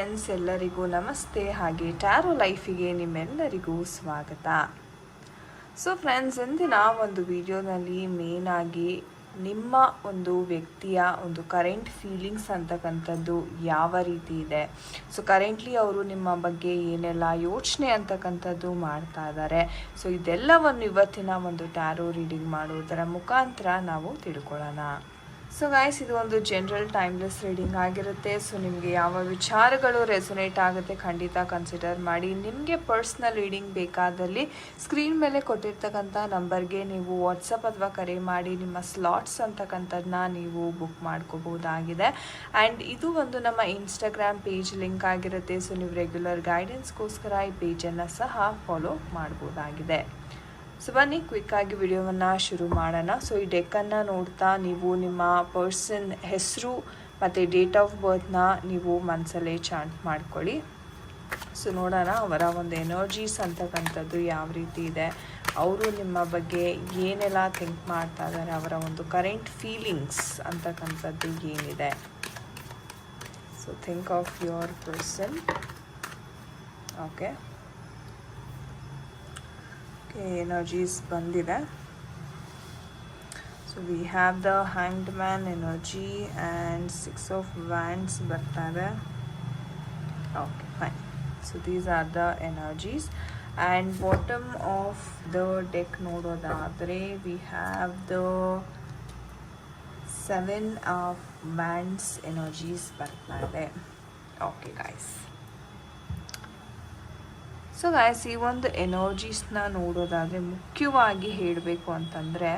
Friends, ಎಲ್ಲರಿಗೂ ನಮಸ್ತೆ. ಹಾಗೆ ಟ್ಯಾರೋ ಲೈಫಿಗೆ ನಿಮ್ಮೆಲ್ಲರಿಗೂ ಸ್ವಾಗತ. ಸೊ ಫ್ರೆಂಡ್ಸ್, ಇಂದಿನ ಒಂದು ವಿಡಿಯೋನಲ್ಲಿ ಮೇನಾಗಿ ನಿಮ್ಮ ಒಂದು ವ್ಯಕ್ತಿಯ ಒಂದು ಕರೆಂಟ್ ಫೀಲಿಂಗ್ಸ್ ಅಂತಕ್ಕಂಥದ್ದು ಯಾವ ರೀತಿ ಇದೆ, ಸೊ ಕರೆಂಟ್ಲಿ ಅವರು ನಿಮ್ಮ ಬಗ್ಗೆ ಏನೆಲ್ಲ ಯೋಚನೆ ಅಂತಕ್ಕಂಥದ್ದು ಮಾಡ್ತಾ ಇದ್ದಾರೆ, ಸೊ ಇದೆಲ್ಲವನ್ನು ಇವತ್ತಿನ ಒಂದು ಟ್ಯಾರೋ ರೀಡಿಂಗ್ ಮಾಡುವುದರ ಮುಖಾಂತರ ನಾವು ತಿಳ್ಕೊಳ್ಳೋಣ. ಸೊ ಗೈಸ್, ಇದು ಒಂದು ಜನರಲ್ ಟೈಮ್ಲೆಸ್ ರೀಡಿಂಗ್ ಆಗಿರುತ್ತೆ. ಸೊ ನಿಮಗೆ ಯಾವ ವಿಚಾರಗಳು ರೆಸೊನೇಟ್ ಆಗುತ್ತೆ ಖಂಡಿತ ಕನ್ಸಿಡರ್ ಮಾಡಿ. ನಿಮಗೆ ಪರ್ಸ್ನಲ್ ರೀಡಿಂಗ್ ಬೇಕಾದಲ್ಲಿ ಸ್ಕ್ರೀನ್ ಮೇಲೆ ಕೊಟ್ಟಿರ್ತಕ್ಕಂಥ ನಂಬರ್ಗೆ ನೀವು ವಾಟ್ಸಪ್ ಅಥವಾ ಕರೆ ಮಾಡಿ ನಿಮ್ಮ ಸ್ಲಾಟ್ಸ್ ಅಂತಕ್ಕಂಥದ್ದನ್ನ ನೀವು ಬುಕ್ ಮಾಡ್ಕೋಬಹುದಾಗಿದೆ. ಆ್ಯಂಡ್ ಇದು ಒಂದು ನಮ್ಮ ಇನ್ಸ್ಟಾಗ್ರಾಮ್ ಪೇಜ್ ಲಿಂಕ್ ಆಗಿರುತ್ತೆ. ಸೊ ನೀವು ರೆಗ್ಯುಲರ್ ಗೈಡೆನ್ಸ್ಗೋಸ್ಕರ ಈ ಪೇಜನ್ನು ಸಹ ಫಾಲೋ ಮಾಡ್ಬೋದಾಗಿದೆ. ಸೊ ಬನ್ನಿ ಕ್ವಿಕ್ಕಾಗಿ ವಿಡಿಯೋವನ್ನು ಶುರು ಮಾಡೋಣ. ಸೊ ಈ ಡೆಕ್ಕನ್ನು ನೋಡ್ತಾ ನೀವು ನಿಮ್ಮ ಪರ್ಸನ್ ಹೆಸರು ಮತ್ತು ಡೇಟ್ ಆಫ್ ಬರ್ತ್ನ ನೀವು ಮನಸ್ಸಲ್ಲೇ ಚಾಂಟ್ ಮಾಡ್ಕೊಳ್ಳಿ. ಸೊ ನೋಡೋಣ ಅವರ ಒಂದು ಎನರ್ಜೀಸ್ ಅಂತಕ್ಕಂಥದ್ದು ಯಾವ ರೀತಿ ಇದೆ, ಅವರು ನಿಮ್ಮ ಬಗ್ಗೆ ಏನೆಲ್ಲ ಥಿಂಕ್ ಮಾಡ್ತಾ ಇದ್ದಾರೆ, ಅವರ ಒಂದು ಕರೆಂಟ್ ಫೀಲಿಂಗ್ಸ್ ಅಂತಕ್ಕಂಥದ್ದು ಏನಿದೆ. So think of your person. Okay, energies ಬಂದಿದೆ. So we have the hanged man energy and 6 of wands ಬರ್ತಾ ಇದೆ. Okay fine. So these are the energies. And bottom of the deck ನೋಡೋದಾದರೆ we have the 7 of wands energies ಬರ್ತಾ ಇದೆ. Okay guys, so guys, ಈ ಒಂದು ಎನರ್ಜೀಸ್ನ ನೋಡೋದಾದರೆ ಮುಖ್ಯವಾಗಿ ಹೇಳಬೇಕು ಅಂತಂದರೆ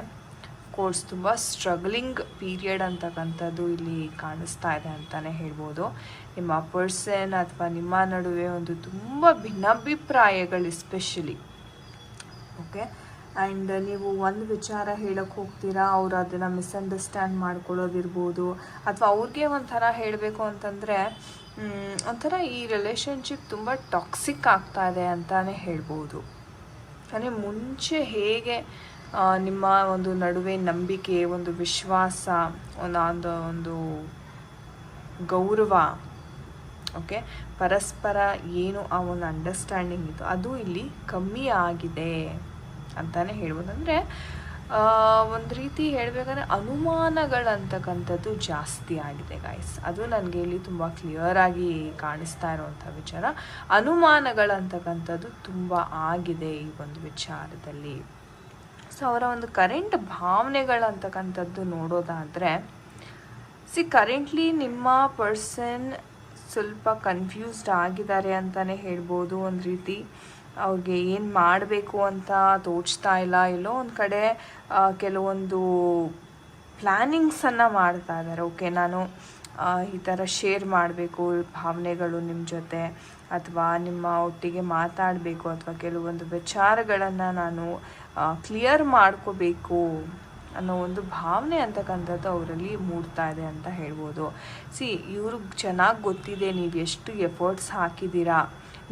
ಕೋರ್ಸ್ ತುಂಬ ಸ್ಟ್ರಗ್ಲಿಂಗ್ ಪೀರಿಯಡ್ ಅಂತಕ್ಕಂಥದ್ದು ಇಲ್ಲಿ ಕಾಣಿಸ್ತಾ ಇದೆ ಅಂತಲೇ ಹೇಳ್ಬೋದು. ನಿಮ್ಮ ಪರ್ಸನ್ ಅಥವಾ ನಿಮ್ಮ ನಡುವೆ ಒಂದು ತುಂಬ ಭಿನ್ನಾಭಿಪ್ರಾಯಗಳು ಎಸ್ಪೆಷಲಿ. ಓಕೆ, ಆ್ಯಂಡ್ ನೀವು ಒಂದು ವಿಚಾರ ಹೇಳೋಕ್ಕೆ ಹೋಗ್ತೀರಾ, ಅವರು ಅದನ್ನು ಮಿಸ್ಅಂಡರ್ಸ್ಟ್ಯಾಂಡ್ ಮಾಡ್ಕೊಳ್ಳೋದಿರ್ಬೋದು, ಅಥವಾ ಅವ್ರಿಗೆ ಒಂಥರ ಹೇಳಬೇಕು ಅಂತಂದರೆ ಒಂಥರ ಈ ರಿಲೇಷನ್ಶಿಪ್ ತುಂಬ ಟಾಕ್ಸಿಕ್ ಆಗ್ತಾ ಇದೆ ಅಂತಲೇ ಹೇಳ್ಬೋದು. ಅಂದರೆ ಮುಂಚೆ ಹೇಗೆ ನಿಮ್ಮ ಒಂದು ನಡುವೆ ನಂಬಿಕೆ, ಒಂದು ವಿಶ್ವಾಸ, ಒಂದು ಗೌರವ, ಓಕೆ, ಪರಸ್ಪರ ಏನು ಆ ಒಂದು ಅಂಡರ್ಸ್ಟ್ಯಾಂಡಿಂಗ್ ಇತ್ತು ಅದು ಇಲ್ಲಿ ಕಮ್ಮಿ ಆಗಿದೆ ಅಂತಲೇ ಹೇಳ್ಬೋದು. ಅಂದರೆ ಒಂದು ರೀತಿ ಹೇಳಬೇಕಂದ್ರೆ ಅನುಮಾನಗಳಂತಕ್ಕಂಥದ್ದು ಜಾಸ್ತಿ ಆಗಿದೆ ಗಾಯ್ಸ್. ಅದು ನನಗೆ ಇಲ್ಲಿ ತುಂಬ ಕ್ಲಿಯರಾಗಿ ಕಾಣಿಸ್ತಾ ಇರೋವಂಥ ವಿಚಾರ. ಅನುಮಾನಗಳಂತಕ್ಕಂಥದ್ದು ತುಂಬ ಆಗಿದೆ ಈ ಒಂದು ವಿಚಾರದಲ್ಲಿ. ಸೊ ಅವರ ಒಂದು ಕರೆಂಟ್ ಭಾವನೆಗಳಂತಕ್ಕಂಥದ್ದು ನೋಡೋದಾದರೆ, ಕರೆಂಟ್ಲಿ ನಿಮ್ಮ ಪರ್ಸನ್ ಸ್ವಲ್ಪ ಕನ್ಫ್ಯೂಸ್ಡ್ ಆಗಿದ್ದಾರೆ ಅಂತಲೇ ಹೇಳ್ಬೋದು. ಒಂದು ರೀತಿ ಅವ್ರಿಗೆ ಏನು ಮಾಡಬೇಕು ಅಂತ ತೋಚ್ತಾ ಇಲ್ಲ. ಎಲ್ಲೋ ಒಂದು ಕಡೆ ಕೆಲವೊಂದು ಪ್ಲ್ಯಾನಿಂಗ್ಸನ್ನು ಮಾಡ್ತಾ ಇದ್ದಾರೆ. ಓಕೆ, ನಾನು ಈ ಥರ ಶೇರ್ ಮಾಡಬೇಕು ಭಾವನೆಗಳು ನಿಮ್ಮ ಜೊತೆ, ಅಥವಾ ನಿಮ್ಮ ಒಟ್ಟಿಗೆ ಮಾತಾಡಬೇಕು, ಅಥವಾ ಕೆಲವೊಂದು ವಿಚಾರಗಳನ್ನು ನಾನು ಕ್ಲಿಯರ್ ಮಾಡ್ಕೋಬೇಕು ಅನ್ನೋ ಒಂದು ಭಾವನೆ ಅಂತಕ್ಕಂಥದ್ದು ಅವರಲ್ಲಿ ಮೂಡ್ತಾ ಇದೆ ಅಂತ ಹೇಳ್ಬೋದು. ಇವ್ರಿಗೆ ಚೆನ್ನಾಗಿ ಗೊತ್ತಿದೆ ನೀವು ಎಷ್ಟು ಎಫರ್ಟ್ಸ್ ಹಾಕಿದ್ದೀರಾ,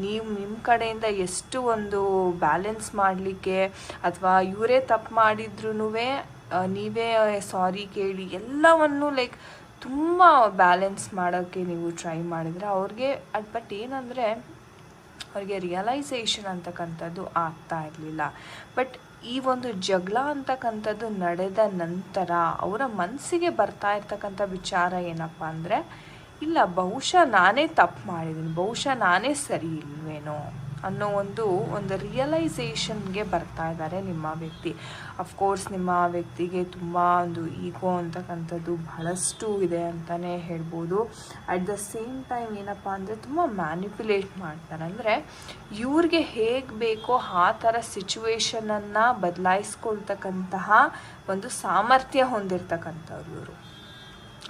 ನೀವು ನಿಮ್ಮ ಕಡೆಯಿಂದ ಎಷ್ಟು ಒಂದು ಬ್ಯಾಲೆನ್ಸ್ ಮಾಡಲಿಕ್ಕೆ, ಅಥವಾ ಇವರೇ ತಪ್ಪು ಮಾಡಿದ್ರೂ ನೀವೇ ಸಾರಿ ಕೇಳಿ ಎಲ್ಲವನ್ನು ಲೈಕ್ ತುಂಬ ಬ್ಯಾಲೆನ್ಸ್ ಮಾಡೋಕ್ಕೆ ನೀವು ಟ್ರೈ ಮಾಡಿದರೆ ಅವ್ರಿಗೆ ಬಟ್ ಏನಂದರೆ ಅವ್ರಿಗೆ ರಿಯಲೈಸೇಷನ್ ಅಂತಕ್ಕಂಥದ್ದು ಆಗ್ತಾ ಇರಲಿಲ್ಲ. ಬಟ್ ಈ ಒಂದು ಜಗಳ ಅಂತಕ್ಕಂಥದ್ದು ನಡೆದ ನಂತರ ಅವರ ಮನಸ್ಸಿಗೆ ಬರ್ತಾ ಇರ್ತಕ್ಕಂಥ ವಿಚಾರ ಏನಪ್ಪ ಅಂದರೆ, ಇಲ್ಲ ಬಹುಶಃ ನಾನೇ ತಪ್ಪು ಮಾಡಿದ್ದೀನಿ, ಬಹುಶಃ ನಾನೇ ಸರಿ ಇಲ್ವೇನೋ ಅನ್ನೋ ಒಂದು ರಿಯಲೈಸೇಷನ್ಗೆ ಬರ್ತಾ ಇದ್ದಾರೆ ನಿಮ್ಮ ವ್ಯಕ್ತಿ. ಅಫ್ಕೋರ್ಸ್ ನಿಮ್ಮ ವ್ಯಕ್ತಿಗೆ ತುಂಬ ಒಂದು ಈಗೋ ಅಂತಕ್ಕಂಥದ್ದು ಬಹಳಷ್ಟು ಇದೆ ಅಂತಲೇ ಹೇಳ್ಬೋದು. ಅಟ್ ದ ಸೇಮ್ ಟೈಮ್ ಏನಪ್ಪ ಅಂದರೆ ತುಂಬ ಮ್ಯಾನಿಪ್ಯುಲೇಟ್ ಮಾಡ್ತಾರೆ. ಅಂದರೆ ಇವ್ರಿಗೆ ಹೇಗೆ ಬೇಕೋ ಆ ಥರ ಸಿಚುವೇಶನನ್ನು ಬದಲಾಯಿಸ್ಕೊಳ್ತಕ್ಕಂತಹ ಒಂದು ಸಾಮರ್ಥ್ಯ ಹೊಂದಿರತಕ್ಕಂಥವ್ರು ಇವರು.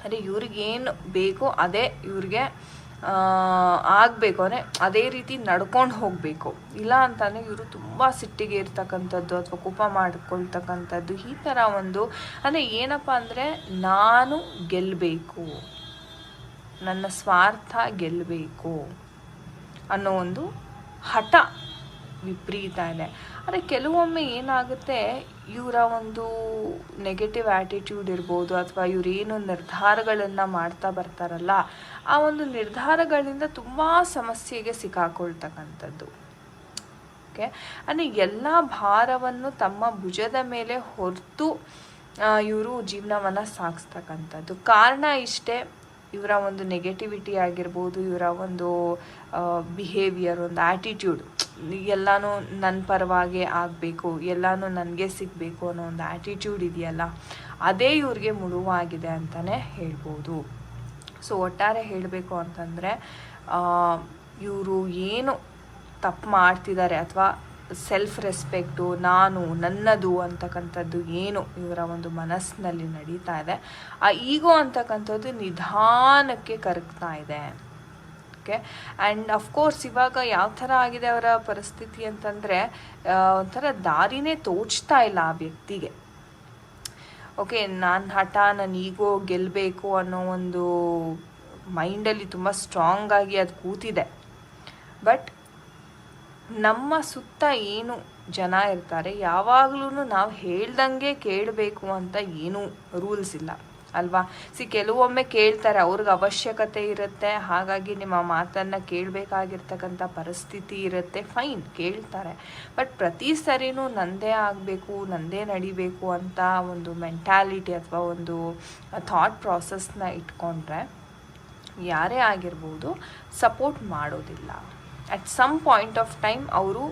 ಅಂದರೆ ಇವ್ರಿಗೇನು ಬೇಕೋ ಅದೇ ಇವ್ರಿಗೆ ಆಗಬೇಕು, ಅಂದರೆ ಅದೇ ರೀತಿ ನಡ್ಕೊಂಡು ಹೋಗಬೇಕು. ಇಲ್ಲ ಅಂತಂದರೆ ಇವರು ತುಂಬ ಸಿಟ್ಟಿಗೆ ಇರ್ತಕ್ಕಂಥದ್ದು ಅಥವಾ ಕೋಪ ಮಾಡ್ಕೊಳ್ತಕ್ಕಂಥದ್ದು ಈ ಥರ ಒಂದು, ಅಂದರೆ ಏನಪ್ಪ ಅಂದರೆ ನಾನು ಗೆಲ್ಲಬೇಕು, ನನ್ನ ಸ್ವಾರ್ಥ ಗೆಲ್ಲಬೇಕು ಅನ್ನೋ ಒಂದು ಹಠ ವಿಪರೀತ ಇದೆ. ಆದರೆ ಕೆಲವೊಮ್ಮೆ ಏನಾಗುತ್ತೆ, ಇವರ ಒಂದು ನೆಗೆಟಿವ್ ಆ್ಯಟಿಟ್ಯೂಡ್ ಇರ್ಬೋದು, ಅಥವಾ ಇವರೇನು ನಿರ್ಧಾರಗಳನ್ನು ಮಾಡ್ತಾ ಬರ್ತಾರಲ್ಲ, ಆ ಒಂದು ನಿರ್ಧಾರಗಳಿಂದ ತುಂಬ ಸಮಸ್ಯೆಗೆ ಸಿಕ್ಕಾಕೊಳ್ತಕ್ಕಂಥದ್ದು. ಓಕೆ, ಅಂದರೆ ಎಲ್ಲ ಭಾರವನ್ನು ತಮ್ಮ ಭುಜದ ಮೇಲೆ ಹೊತ್ತು ಇವರು ಜೀವನವನ್ನು ಸಾಗಿಸ್ತಕ್ಕಂಥದ್ದು. ಕಾರಣ ಇಷ್ಟೇ, ಇವರ ಒಂದು ನೆಗೆಟಿವಿಟಿ ಆಗಿರ್ಬೋದು, ಇವರ ಒಂದು ಬಿಹೇವಿಯರ್, ಒಂದು ಆ್ಯಟಿಟ್ಯೂಡ್, ಎಲ್ಲನೂ ನನ್ನ ಪರವಾಗಿ ಆಗಬೇಕು, ಎಲ್ಲನೂ ನನಗೆ ಸಿಗಬೇಕು ಅನ್ನೋ ಒಂದು ಆ್ಯಟಿಟ್ಯೂಡ್ ಇದೆಯಲ್ಲ, ಅದೇ ಇವ್ರಿಗೆ ಮುಳುವಾಗಿದೆ ಅಂತಲೇ ಹೇಳ್ಬೋದು. ಸೊ ಒಟ್ಟಾರೆ ಹೇಳಬೇಕು ಅಂತಂದರೆ, ಇವರು ಏನು ತಪ್ಪು ಮಾಡ್ತಿದ್ದಾರೆ, ಅಥವಾ ಸೆಲ್ಫ್ ರೆಸ್ಪೆಕ್ಟು, ನಾನು, ನನ್ನದು ಅಂತಕ್ಕಂಥದ್ದು ಏನು ಇವರ ಒಂದು ಮನಸ್ಸಿನಲ್ಲಿ ನಡೀತಾ ಇದೆ, ಆ ಈಗೋ ಅಂತಕ್ಕಂಥದ್ದು ನಿಧಾನಕ್ಕೆ ಕರಗ್ತಾ ಇದೆ. ಓಕೆ, ಆ್ಯಂಡ್ ಅಫ್ಕೋರ್ಸ್ ಇವಾಗ ಯಾವ ಥರ ಆಗಿದೆ ಅವರ ಪರಿಸ್ಥಿತಿ ಅಂತಂದರೆ, ಒಂಥರ ದಾರಿನೇ ತೋಚ್ತಾ ಇಲ್ಲ ಆ ವ್ಯಕ್ತಿಗೆ. ಓಕೆ, ನಾನು ಹಠ, ನಾನು ಈಗೋ ಗೆಲ್ಲಬೇಕು ಅನ್ನೋ ಒಂದು ಮೈಂಡಲ್ಲಿ ತುಂಬ ಸ್ಟ್ರಾಂಗ್ ಆಗಿ ಅದು ಕೂತಿದೆ. ಬಟ್ ನಮ್ಮ ಸುತ್ತ ಏನು ಜನ ಇರ್ತಾರೆ, ಯಾವಾಗಲೂ ನಾವು ಹೇಳ್ದಂಗೆ ಕೇಳಬೇಕು ಅಂತ ಏನೂ ರೂಲ್ಸ್ ಇಲ್ಲ ಅಲ್ವಾ. ಕೆಲವೊಮ್ಮೆ ಕೇಳ್ತಾರೆ, ಅವ್ರಿಗೆ ಅವಶ್ಯಕತೆ ಇರುತ್ತೆ, ಹಾಗಾಗಿ ನಿಮ್ಮ ಮಾತನ್ನು ಕೇಳಬೇಕಾಗಿರ್ತಕ್ಕಂಥ ಪರಿಸ್ಥಿತಿ ಇರುತ್ತೆ, ಫೈನ್, ಕೇಳ್ತಾರೆ. ಬಟ್ ಪ್ರತಿ ಸರಿನೂ ನಂದೇ ಆಗಬೇಕು, ನಂದೇ ನಡಿಬೇಕು ಅಂತ ಒಂದು ಮೆಂಟ್ಯಾಲಿಟಿ ಅಥವಾ ಒಂದು ಥಾಟ್ ಪ್ರಾಸೆಸ್ನ ಇಟ್ಕೊಂಡ್ರೆ ಯಾರೇ ಆಗಿರ್ಬೋದು ಸಪೋರ್ಟ್ ಮಾಡೋದಿಲ್ಲ. At some point of time ಅವರು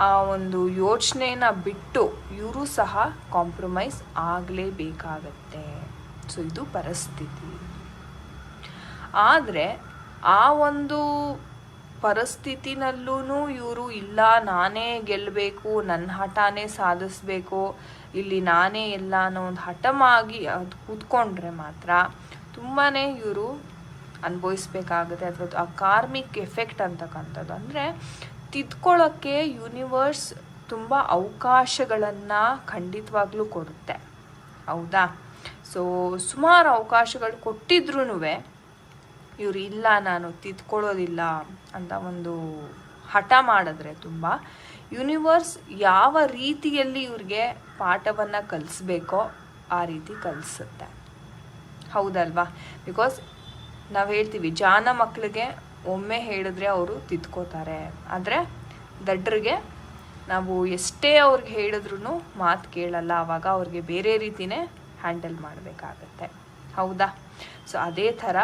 ಆ ಒಂದು ಯೋಚನೆನ ಬಿಟ್ಟು ಇವರು ಸಹ ಕಾಂಪ್ರಮೈಸ್ ಆಗಲೇಬೇಕಾಗತ್ತೆ. ಸೊ ಇದು ಪರಿಸ್ಥಿತಿ. ಆದರೆ ಆ ಒಂದು ಪರಿಸ್ಥಿತಿನಲ್ಲೂ ಇವರು ಇಲ್ಲ, ನಾನೇ ಗೆಲ್ಲಬೇಕು, ನನ್ನ ಹಠಾನೇ ಸಾಧಿಸ್ಬೇಕು, ಇಲ್ಲಿ ನಾನೇ ಎಲ್ಲ ಅನ್ನೋ ಒಂದು ಹಠಮಾಗಿ ಅದು ಕೂತ್ಕೊಂಡ್ರೆ ಮಾತ್ರ ತುಂಬಾ ಇವರು ಅನುಭವಿಸ್ಬೇಕಾಗುತ್ತೆ. ಅಥವಾ ಆ ಕಾರ್ಮಿಕ್ ಎಫೆಕ್ಟ್ ಅಂತಕ್ಕಂಥದ್ದು, ಅಂದರೆ ತಿದ್ಕೊಳ್ಳೋಕ್ಕೆ ಯೂನಿವರ್ಸ್ ತುಂಬ ಅವಕಾಶಗಳನ್ನು ಖಂಡಿತವಾಗ್ಲೂ ಕೊಡುತ್ತೆ, ಹೌದಾ. ಸೊ ಸುಮಾರು ಅವಕಾಶಗಳು ಕೊಟ್ಟಿದ್ರೂ ಇವರು ಇಲ್ಲ, ನಾನು ತಿದ್ಕೊಳ್ಳೋದಿಲ್ಲ ಅಂತ ಒಂದು ಹಠ ಮಾಡಿದ್ರೆ ತುಂಬ ಯೂನಿವರ್ಸ್ ಯಾವ ರೀತಿಯಲ್ಲಿ ಇವ್ರಿಗೆ ಪಾಠವನ್ನು ಕಲಿಸ್ಬೇಕೋ ಆ ರೀತಿ ಕಲಿಸುತ್ತೆ, ಹೌದಲ್ವಾ. ಬಿಕಾಸ್ ನಾವು ಹೇಳ್ತೀವಿ, ಜಾಣ ಮಕ್ಕಳಿಗೆ ಒಮ್ಮೆ ಹೇಳಿದ್ರೆ ಅವರು ತಿದ್ಕೋತಾರೆ, ಆದರೆ ದಡ್ಡರಿಗೆ ನಾವು ಎಷ್ಟೇ ಅವ್ರಿಗೆ ಹೇಳಿದ್ರೂ ಮಾತು ಕೇಳಲ್ಲ, ಆವಾಗ ಅವ್ರಿಗೆ ಬೇರೆ ರೀತಿಯೇ ಹ್ಯಾಂಡಲ್ ಮಾಡಬೇಕಾಗತ್ತೆ, ಹೌದಾ. ಸೊ ಅದೇ ಥರ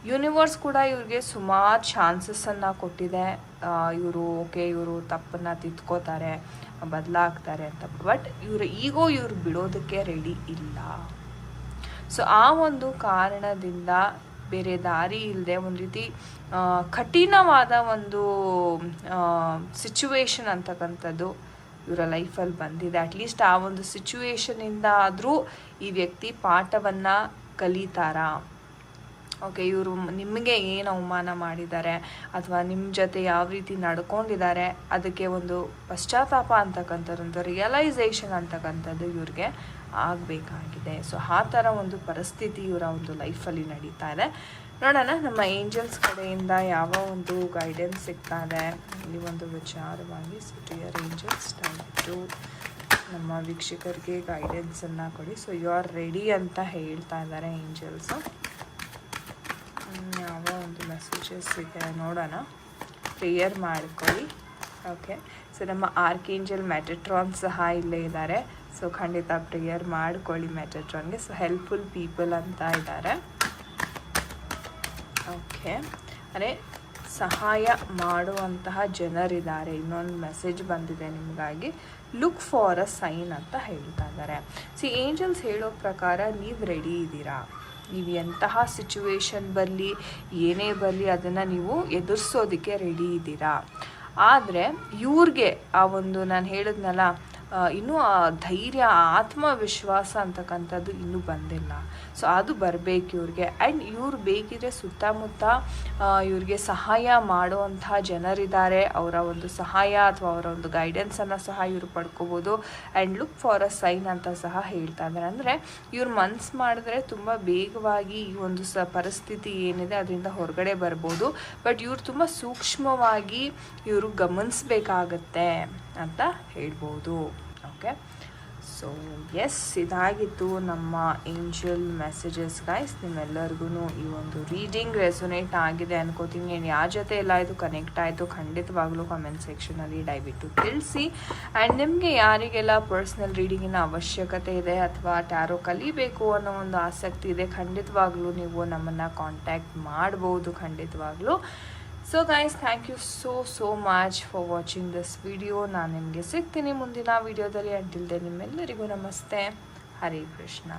ಯೂನಿವರ್ಸ್ ಕೂಡ ಇವ್ರಿಗೆ ಸುಮಾರು ಚಾನ್ಸಸ್ಸನ್ನು ಕೊಟ್ಟಿದೆ. ಇವರು ತಪ್ಪನ್ನು ತಿದ್ಕೋತಾರೆ, ಬದಲಾಗ್ತಾರೆ ಅಂತ. ಬಟ್ ಇವರು ಬಿಡೋದಕ್ಕೆ ರೆಡಿ ಇಲ್ಲ. ಸೊ ಆ ಒಂದು ಕಾರಣದಿಂದ ಬೇರೆ ದಾರಿ ಇಲ್ಲದೆ ಒಂದು ರೀತಿ ಕಠಿಣವಾದ ಒಂದು ಸಿಚುವೇಶನ್ ಅಂತಕ್ಕಂಥದ್ದು ಇವರ ಲೈಫಲ್ಲಿ ಬಂದಿದೆ. ಅಟ್ಲೀಸ್ಟ್ ಆ ಒಂದು ಸಿಚುವೇಶನಿಂದ ಆದರೂ ಈ ವ್ಯಕ್ತಿ ಪಾಠವನ್ನು ಕಲಿತಾರಾ. ಓಕೆ, ಇವರು ನಿಮಗೆ ಏನು ಅವಮಾನ ಮಾಡಿದ್ದಾರೆ ಅಥವಾ ನಿಮ್ಮ ಜೊತೆ ಯಾವ ರೀತಿ ನಡ್ಕೊಂಡಿದ್ದಾರೆ, ಅದಕ್ಕೆ ಒಂದು ಪಶ್ಚಾತ್ತಾಪ ಅಂತಕ್ಕಂಥದ್ದು, ಒಂದು ರಿಯಲೈಸೇಷನ್ ಅಂತಕ್ಕಂಥದ್ದು ಇವ್ರಿಗೆ ಆಗಬೇಕಾಗಿದೆ. ಸೊ ಆ ಥರ ಒಂದು ಪರಿಸ್ಥಿತಿ ಇವರ ಒಂದು ಲೈಫಲ್ಲಿ ನಡೀತಾ ಇದೆ. ನೋಡೋಣ ನಮ್ಮ ಏಂಜಲ್ಸ್ ಕಡೆಯಿಂದ ಯಾವ ಒಂದು ಗೈಡೆನ್ಸ್ ಸಿಗ್ತಾ ಇದೆ ಈ ಒಂದು ವಿಚಾರವಾಗಿ. ಸೊ ಡಿಯರ್ ಏಂಜಲ್ಸ್, ಟು ನಮ್ಮ ವೀಕ್ಷಕರಿಗೆ ಗೈಡೆನ್ಸನ್ನು ಕೊಡಿ. ಸೊ ಯು ಆರ್ ರೆಡಿ ಅಂತ ಹೇಳ್ತಾ ಇದ್ದಾರೆ ಏಂಜಲ್ಸು. ಯಾವ ಒಂದು ಮೆಸೇಜಸ್ ಇದೆ ನೋಡೋಣ, ಪ್ರೇಯರ್ ಮಾಡ್ಕೊಳ್ಳಿ. ಓಕೆ, ಸೊ ನಮ್ಮ ಆರ್ಕೇಂಜಲ್ ಮೆಟಟ್ರಾನ್ ಸಹ ಇಲ್ಲೇ ಇದ್ದಾರೆ. ಸೊ ಖಂಡಿತ ಪ್ರೇಯರ್ ಮಾಡ್ಕೊಳ್ಳಿ ಮೆಟಟ್ರಾನ್ಗೆ. ಸೊ ಹೆಲ್ಪ್ಫುಲ್ ಪೀಪಲ್ ಅಂತ ಇದ್ದಾರೆ. ಓಕೆ, ಅಂದರೆ ಸಹಾಯ ಮಾಡುವಂತಹ ಜನರಿದ್ದಾರೆ. ಇನ್ನೊಂದು ಮೆಸೇಜ್ ಬಂದಿದೆ ನಿಮಗಾಗಿ, ಲುಕ್ ಫಾರ್ ಅ ಸೈನ್ ಅಂತ ಹೇಳ್ತಾ ಇದ್ದಾರೆ. ಏಂಜಲ್ಸ್ ಹೇಳೋ ಪ್ರಕಾರ ನೀವು ರೆಡಿ ಇದ್ದೀರಾ. ನೀವು ಎಂತಹ ಸಿಚುವೇಶನ್ ಬರಲಿ, ಏನೇ ಬರಲಿ, ಅದನ್ನು ನೀವು ಎದುರಿಸೋದಕ್ಕೆ ರೆಡಿ ಇದ್ದೀರಾ. ಆದರೆ ಇವ್ರಿಗೆ ಆ ಒಂದು ನಾನು ಹೇಳಿದ್ನಲ್ಲ, ಇನ್ನೂ ಆ ಧೈರ್ಯ, ಆತ್ಮವಿಶ್ವಾಸ ಅಂತಕ್ಕಂಥದ್ದು ಇನ್ನೂ ಬಂದಿಲ್ಲ. ಸೊ ಅದು ಬರಬೇಕು ಇವ್ರಿಗೆ. ಆ್ಯಂಡ್ ಇವ್ರು ಬೇಕಿದ್ರೆ ಸುತ್ತಮುತ್ತ ಇವ್ರಿಗೆ ಸಹಾಯ ಮಾಡುವಂತಹ ಜನರಿದ್ದಾರೆ. ಅವರ ಒಂದು ಸಹಾಯ ಅಥವಾ ಅವರ ಒಂದು ಗೈಡೆನ್ಸನ್ನು ಸಹ ಇವರು ಪಡ್ಕೋಬೋದು. And look for a sign ಅಂತ ಸಹ ಹೇಳ್ತಾ ಇದ್ದಾರೆ. ಅಂದರೆ ಇವ್ರು ಮನ್ಸು ಮಾಡಿದ್ರೆ ತುಂಬ ಬೇಗವಾಗಿ ಈ ಒಂದು ಪರಿಸ್ಥಿತಿ ಏನಿದೆ ಅದರಿಂದ ಹೊರಗಡೆ ಬರ್ಬೋದು. ಬಟ್ ಇವ್ರು ತುಂಬ ಸೂಕ್ಷ್ಮವಾಗಿ ಇವರು ಗಮನಿಸ್ಬೇಕಾಗತ್ತೆ. ಅಂತ ಹೇಳ್ಬೋದು. ಓಕೆ, ಸೊ ಎಸ್, ಇದಾಗಿತ್ತು ನಮ್ಮ ಏಂಜಲ್ ಮೆಸೇಜಸ್ ಗೈಸ್. ನಿಮ್ಮೆಲ್ಲರಿಗೂ ಈ ಒಂದು ರೀಡಿಂಗ್ ರೆಸೊನೇಟ್ ಆಗಿದೆ ಅನ್ಕೋತೀನಿ. ಯಾರ ಜೊತೆ ಎಲ್ಲ ಇದು ಕನೆಕ್ಟ್ ಆಯಿತು ಖಂಡಿತವಾಗ್ಲೂ ಕಮೆಂಟ್ ಸೆಕ್ಷನಲ್ಲಿ ದಯವಿಟ್ಟು ತಿಳಿಸಿ. ಆ್ಯಂಡ್ ನಿಮಗೆ ಯಾರಿಗೆಲ್ಲ ಪರ್ಸ್ನಲ್ ರೀಡಿಂಗಿನ ಅವಶ್ಯಕತೆ ಇದೆ ಅಥವಾ ಟ್ಯಾರೋ ಕಲಿಬೇಕು ಅನ್ನೋ ಒಂದು ಆಸಕ್ತಿ ಇದೆ, ಖಂಡಿತವಾಗ್ಲೂ ನೀವು ನಮ್ಮನ್ನು ಕಾಂಟ್ಯಾಕ್ಟ್ ಮಾಡ್ಬೋದು ಖಂಡಿತವಾಗ್ಲೂ. So guys, thank you so much for watching this video. ನಾನು ನಿಮಗೆ ಸಿಗ್ತೀನಿ ಮುಂದಿನ ವಿಡಿಯೋದಲ್ಲಿ. ಅಂಟಿಲ್ ದೆನ್ ನಿಮ್ಮೆಲ್ಲರಿಗೂ ನಮಸ್ತೆ. ಹರೇ ಕೃಷ್ಣ.